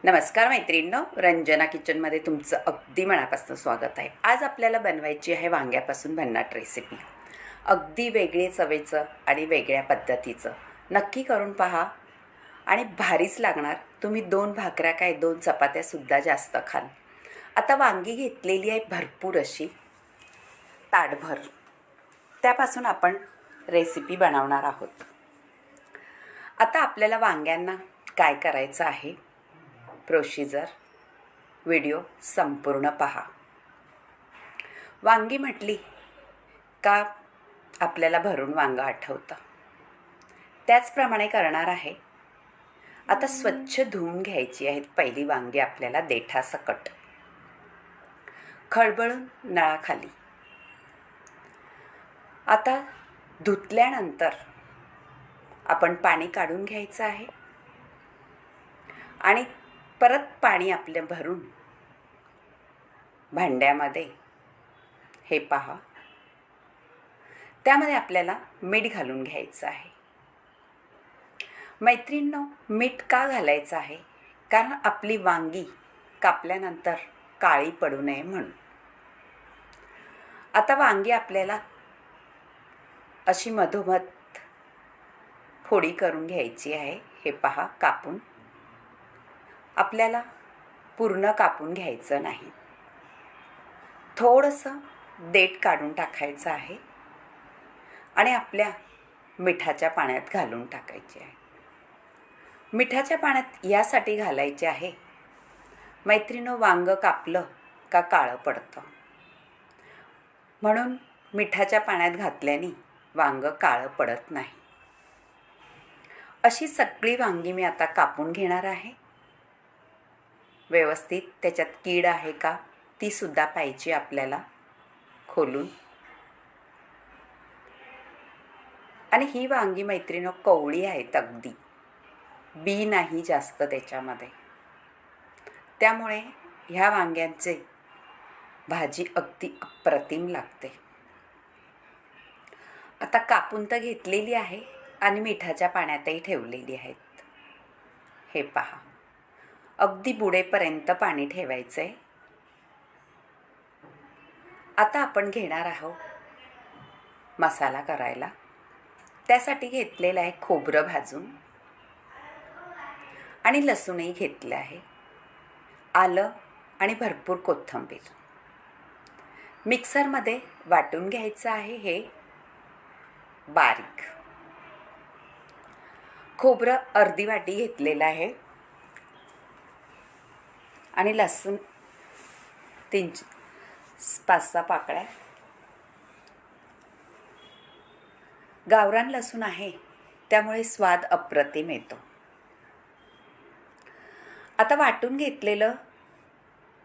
नमस्कार मैत्रिणींनो, रंजना किचनमध्ये तुमचं अगदी मनापासून स्वागत आहे। आज आपल्याला बनवायची आहे वांग्यापासून भन्नाट रेसिपी। अगदी वेगळे चवेचं आणि वेगळ्या पद्धतीचं। नक्की करून पहा आणि भारीच लागणार। तुम्ही 2 भाकऱ्या काय 2 चपात्यासुद्धा जास्त खाल। आता वांगी घेतलेली आहे भरपूर अशी ताटभर, त्यापासून आपण रेसिपी बनवणार आहोत। आता आपल्याला वांग्यांना काय करायचं आहे, प्रोसिजर व्हिडिओ संपूर्ण पहा। वांगी म्हटली का आपल्याला भरून वांगं आठवतं, त्याचप्रमाणे करणार आहे। आता स्वच्छ धुवून घ्यायची आहेत पहिली वांगी आपल्याला देठासकट, खळबळून नळाखाली। आता धुतल्यानंतर आपण पाणी काढून घ्यायचं आहे आणि परत पाणी आपलं भरून भांड्यामध्ये हे पहा, त्यामध्ये आपल्याला मीठ घालून घ्यायचं आहे। मैत्रिणींनो, मीठ का घालायचं आहे? कारण आपली वांगी कापल्यानंतर काळी पडू नये म्हणून। आता वांगी आपल्याला अशी मधोमध फोडी करून घ्यायची आहे। हे पहा, कापून आपल्याला पूर्ण कापून घ्यायचं नाही, थोडंसं देठ काढून टाकायचं आहे आणि आपल्या मिठाच्या पाण्यात घालून टाकायचे आहे। मिठाच्या पाण्यात यासाठी घालायचे आहे मैत्रिणींनो, वांगं कापलं का काळं पडतं, म्हणून मिठाच्या पाण्यात घातल्याने वांगं काळं पडत नाही। अशी सगळी वांगी मी आता कापून घेणार आहे। व्यवस्थित त्याच्यात कीड आहे का ती सुद्धा पाहिजे आपल्याला खोलून। आणि ही वांगी मैत्रिणींनो कवळी आहेत, अगदी बी नाही जास्त त्याच्यामध्ये, त्यामुळे ह्या वांग्यांचे भाजी अगदी अप्रतिम लागते। आता कापून तर घेतलेली आहे आणि मिठाच्या पाण्यातही ठेवलेली आहेत। हे पहा, अगदी बुडेपर्यंत पाणी ठेवायचं आहे। आता आपण घेणार आहोत मसाला करायला। त्यासाठी घेतलेलं आहे खोबरं भाजून आणि लसूणही घेतलं आहे, आलं आणि भरपूर कोथिंबीर मिक्सरमध्ये वाटून घ्यायचं आहे। हे बारीक खोबरं अर्धी वाटी घेतलेलं आहे आणि लसूण 5-6 पाकळ्या। गावरान लसूण आहे त्यामुळे स्वाद अप्रतिम येतो। आता वाटून घेतलेलं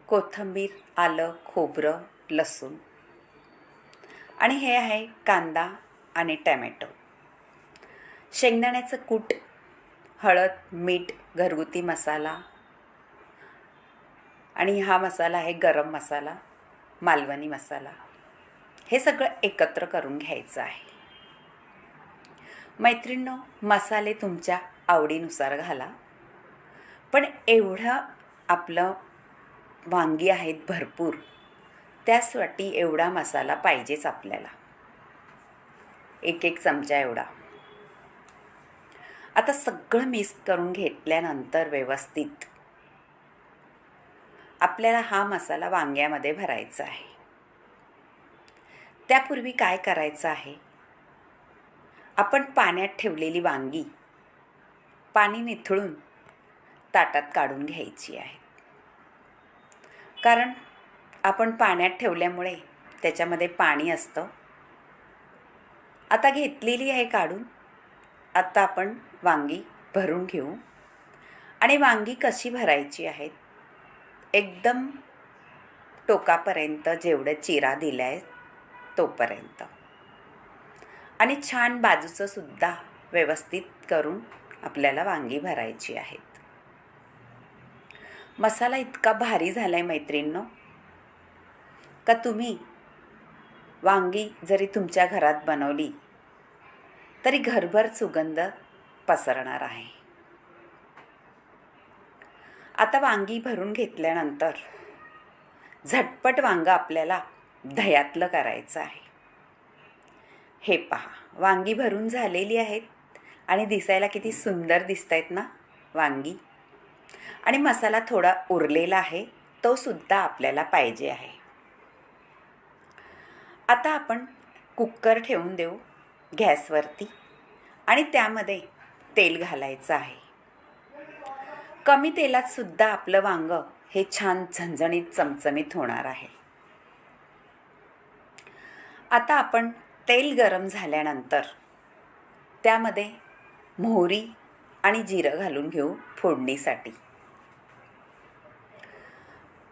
कोथिंबीर, आलं, खोबरं, लसूण आणि हे आहे कांदा आणि टॅमॅटो, शेंगदाण्याचं कूट, हळद, मीठ, घरगुती मसाला आणि हा मसाला आहे गरम मसाला, मालवणी मसाला। हे सगळं एकत्र करून घ्यायचं आहे। मैत्रिणींनो, मसाले तुमच्या आवडीनुसार घाला, पण एवढं आपलं वांगी आहेत भरपूर, त्यासाठी एवढा मसाला पाहिजेच आपल्याला, 1 चमचा एवढा। आता सगळं मिक्स करून घेतल्यानंतर व्यवस्थित आपल्याला हा मसाला वांग्यामध्ये भरायचा आहे। त्यापूर्वी काय करायचं आहे, आपण पाण्यात ठेवलेली वांगी पाणी निथळून ताटात काढून घ्यायची आहे। कारण आपण पाण्यात ठेवल्यामुळे त्याच्यामध्ये पाणी असतं। आता घेतलेली आहे काढून। आता आपण वांगी भरून घेऊ आणि वांगी कशी भरायची आहेत, एकदम टोकापर्यंत जेवढं चिरा दिला आहे तोपर्यंत, आणि छान बाजूचं सुद्धा व्यवस्थित करून आपल्याला वांगी भरायची आहेत। मसाला इतका भारी झाला आहे मैत्रिणींनो, का तुम्ही वांगी जरी तुमच्या घरात बनवली तरी घरभर सुगंध पसरणार आहे। आता वांगी भरून घेतल्यानंतर झटपट वांगं आपल्याला दह्यातलं करायचं आहे. हे पहा, वांगी भरून झालेली आहेत आणि दिसायला किती सुंदर दिसत आहेत ना वांगी. आणि मसाला थोडा उरलेला आहे, तो सुद्धा आपल्याला पाहिजे आहे. आता आपण कुकर ठेवून देऊ गॅसवरती आणि त्यामध्ये तेल घालायचं आहे. कमी तेलात सुद्धा आपलं वांगं हे छान झणझणीत चमचमीत होणार आहे. आता आपण तेल गरम झाल्यानंतर त्यामध्ये मोहरी आणि जिरं घालून घेऊ फोडणीसाठी.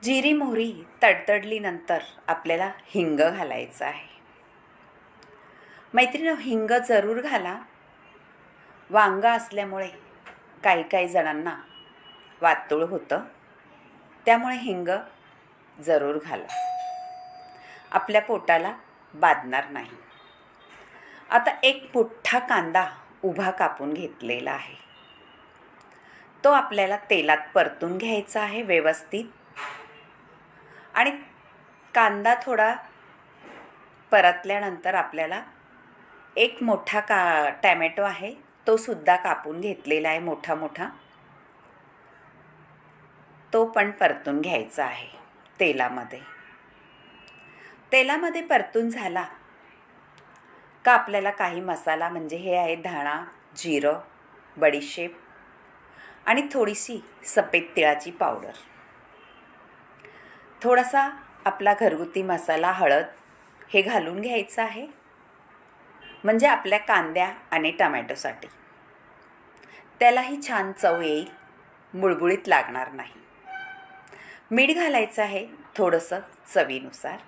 जिरी मोहरी तडतडलीनंतर आपल्याला हिंग घालायचं आहे. मैत्रिणी, हिंग जरूर घाला. वांगं असल्यामुळे काही जणांना वातोळ होतं, त्यामुळे हिंग जरूर घाला, आपल्या पोटाला बाधणार नाही. आता एक मोठा कांदा उभा कापून घेतलेला आहे, तो आपल्याला तेलात परतून घ्यायचा आहे व्यवस्थित. आणि कांदा थोडा परतल्यानंतर आपल्याला एक मोठा टॅमॅटो आहे, तो सुद्धा कापून घेतलेला आहे मोठा, तो पण परतून घ्यायचा आहे तेलामध्ये. तेलामध्ये परतून झाला का आपल्याला काही मसाला म्हणजे हे आहे धाणा, जिरं, बडीशेप आणि थोडीशी सफेद तिळाची पावडर, थोडासा आपला घरगुती मसाला, हळद हे घालून घ्यायचं आहे. म्हणजे आपल्या कांद्या आणि टमॅटोसाठी त्यालाही छान चव येईल, बुळबुळीत लागणार नाही. मीठ घालायचं आहे थोडंसं चवीनुसार.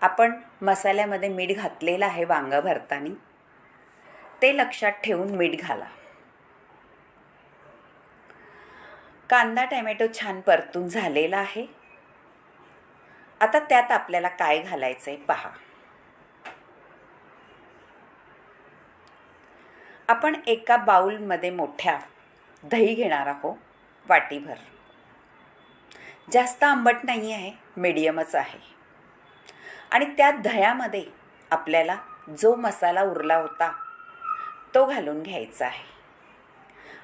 आपण मसाल्यामध्ये मीठ घातलेलं आहे वांगं भरताना, ते लक्षात ठेवून मीठ घाला. कांदा टमॅटो छान परतून झालेला आहे. आता त्यात आपल्याला काय घालायचं आहे पहा. आपण एका बाउलमध्ये मोठ्या दही घेणार आहोत, वाटीभर. जास्त आंबट नाही आहे, मीडियमच आहे. आणि त्या दह्यामध्ये आपल्याला जो मसाला उरला होता तो घालून घ्यायचा आहे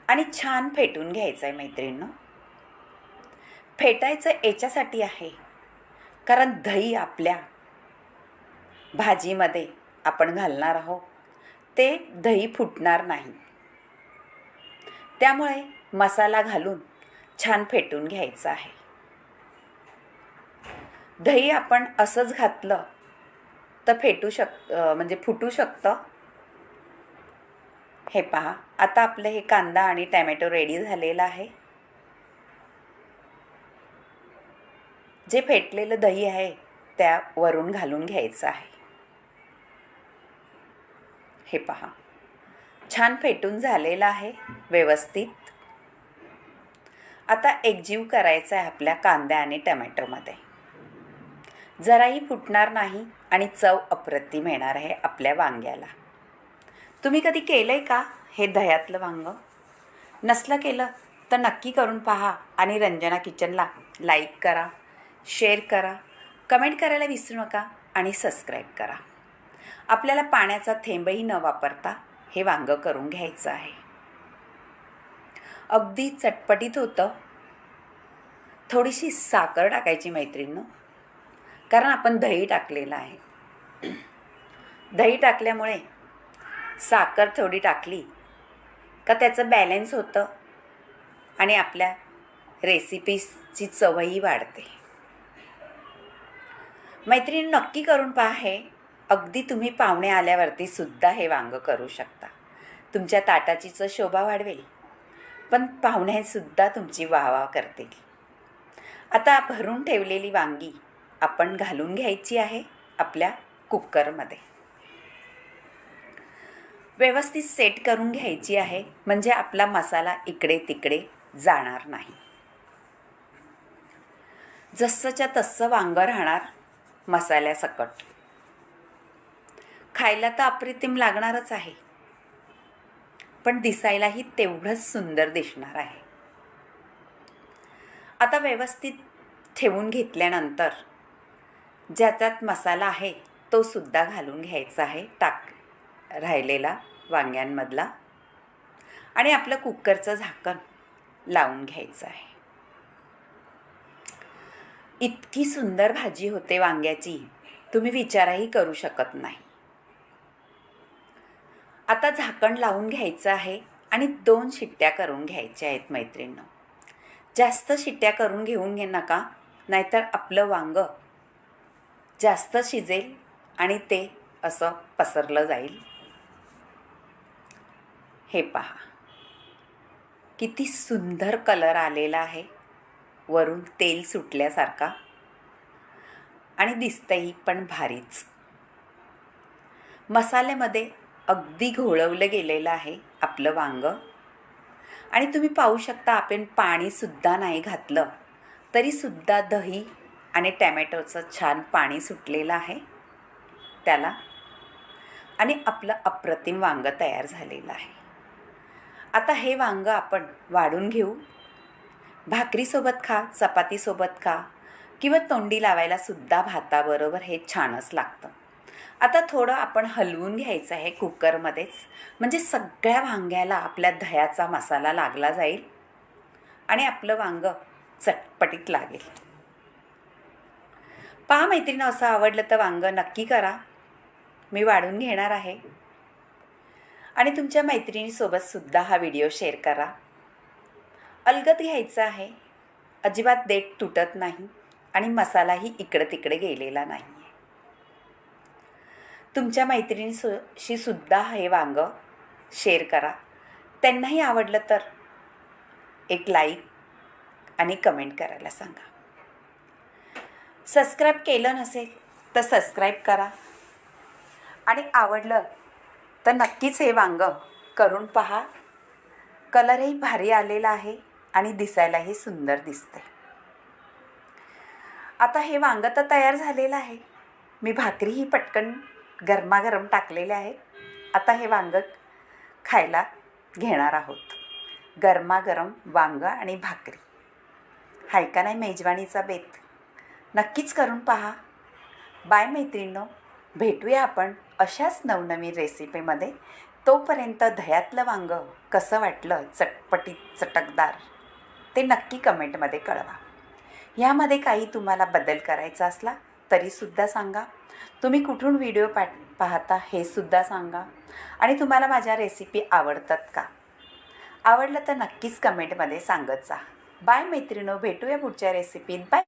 आणि छान फेटून घ्यायचं आहे मैत्रिणींनो. फेटायचं याच्यासाठी आहे कारण दही आपल्या भाजीमध्ये आपण घालणार आहोत, ते दही फुटणार नाही. त्यामुळे मसाला घालून छान फेटून घ्यायचं आहे. दही आपण असंच घातलं तर म्हणजे फुटू शकतं. हे पहा, आता आपलं हे कांदा आणि टॅमॅटो रेडी झालेला आहे. जे फेटलेलं दही आहे त्या वरून घालून घ्यायचं आहे. हे पहा, छान फेटून झालेलं आहे व्यवस्थित. आता एकजीव करायचं आहे आपल्या कांद्या आणि टमॅटोमध्ये. जराही फुटणार नाही आणि चव अप्रतिम येणार आहे आपल्या वांग्याला. तुम्ही कधी केलं आहे का हे दह्यातलं वांगं? नसलं केलं तर नक्की करून पहा आणि रंजना किचनला लाईक करा, शेअर करा, कमेंट करायला विसरू नका आणि सबस्क्राईब करा. आपल्याला पाण्याचा थेंबही न वापरता हे वांगं करून घ्यायचं आहे. अगदी चटपटीत होतं. थोडीशी साखर टाकायची मैत्रिणींनो, कारण आपण दही टाकलेलं आहे. दही टाकल्यामुळे साखर थोडी टाकली का त्याचं बॅलन्स होतं आणि आपल्या रेसिपीची चवही वाढते. मैत्रिणी, नक्की करून पहा हे. अगदी तुम्ही पाहुणे आल्यावरती सुद्धा हे वांगं करू शकता. तुमच्या ताटाचीच शोभा वाढवेल, पण पाहुणेसुद्धा तुमची वाहवा करतील. आता भरून ठेवलेली वांगी आपण घालून घ्यायची आहे आपल्या कुकरमध्ये. व्यवस्थित सेट करून घ्यायची आहे, म्हणजे आपला मसाला इकडे तिकडे जाणार नाही. जसंच्या तसं वांगं राहणार मसाल्यासकट. खायला तर अप्रतिम लागणारच आहे, पण दिसायलाही तेवढंच सुंदर दिसणार आहे. आता व्यवस्थित ठेवून घेतल्यानंतर ज्याच्यात मसाला आहे तो सुद्धा घालून घ्यायचा आहे राहिलेला वांग्यांमधला आणि आपलं कुकरचं झाकण लावून घ्यायचं आहे. इतकी सुंदर भाजी होते वांग्याची, तुम्ही विचारही करू शकत नाही. आता झाकण लावून घ्यायचं आहे आणि 2 शिट्ट्या करून घ्यायच्या आहेत मैत्रिणींनो. जास्त शिट्ट्या करून घेऊन घे नका, नाहीतर आपलं वांगं जास्त शिजेल आणि ते असं पसरलं जाईल. हे पहा किती सुंदर कलर आलेला आहे, वरून तेल सुटल्यासारखा आणि दिसतंही पण भारीच. मसाल्यामध्ये अगदी घोळवलं गेलेलं आहे आपलं वांगं आणि तुम्ही पाहू शकता आपण पाणीसुद्धा नाही घातलं तरीसुद्धा दही आणि टॅमॅटोचं छान पाणी सुटलेलं आहे त्याला आणि आपलं अप्रतिम वांगं तयार झालेलं आहे. आता हे वांगं आपण वाढून घेऊ. भाकरीसोबत खा, चपातीसोबत खा किंवा तोंडी लावायला सुद्धा भाताबरोबर हे छानच लागतं. आता थोडं आपण हलवून घ्यायचं आहे कुकरमध्येच, म्हणजे सगळ्या वांग्याला आपल्या दह्याचा मसाला लागला जाईल आणि आपलं वांगं चटपटीत लागेल. पहा मैत्रिणी, असं आवडलं तर वांगं नक्की करा. मी वाढून घेणार आहे आणि तुमच्या मैत्रिणीसोबत सुद्धा हा व्हिडिओ शेअर करा. अलगद घ्यायचा आहे, अजिबात देठ तुटत नाही आणि मसालाही इकडं तिकडे गेलेला नाही. तुमच्या मैत्रिणीशी सुद्धा हे वांगं शेअर करा. त्यांनाही आवडलं तर एक लाईक आणि कमेंट करायला सांगा. सबस्क्राईब केलं नसेल तर सबस्क्राईब करा आणि आवडलं तर नक्कीच हे वांगं करून पहा. कलरही भारी आलेला आहे आणि दिसायलाही सुंदर दिसते. आता हे वांगं तर तयार झालेलं आहे. मी भाकरीही पटकन गरमागरम टाकलेले आहे. आता हे वांगं खायला घेणार आहोत. गरमागरम वांगं आणि भाकरी, हाय का नाही मेजवानीचा बेत. नक्कीच करून पहा. बाय मैत्रिणींनो, भेटूया आपण अशाच नवनवीन रेसिपीमध्ये. तोपर्यंत दह्यातलं वांगं कसं वाटलं, चटपटीत चटकदार, ते नक्की कमेंटमध्ये कळवा. ह्यामध्ये काही तुम्हाला बदल करायचा असला तरीसुद्धा सांगा. तुम्ही कुठून व्हिडिओ पाहता हे सुद्धा सांगा आणि तुम्हाला माझ्या रेसिपी आवडतात का? आवडलं तर नक्कीच कमेंटमध्ये सांगत जा. बाय मैत्रिणींनो, भेटूया पुढच्या रेसिपीत. बाय.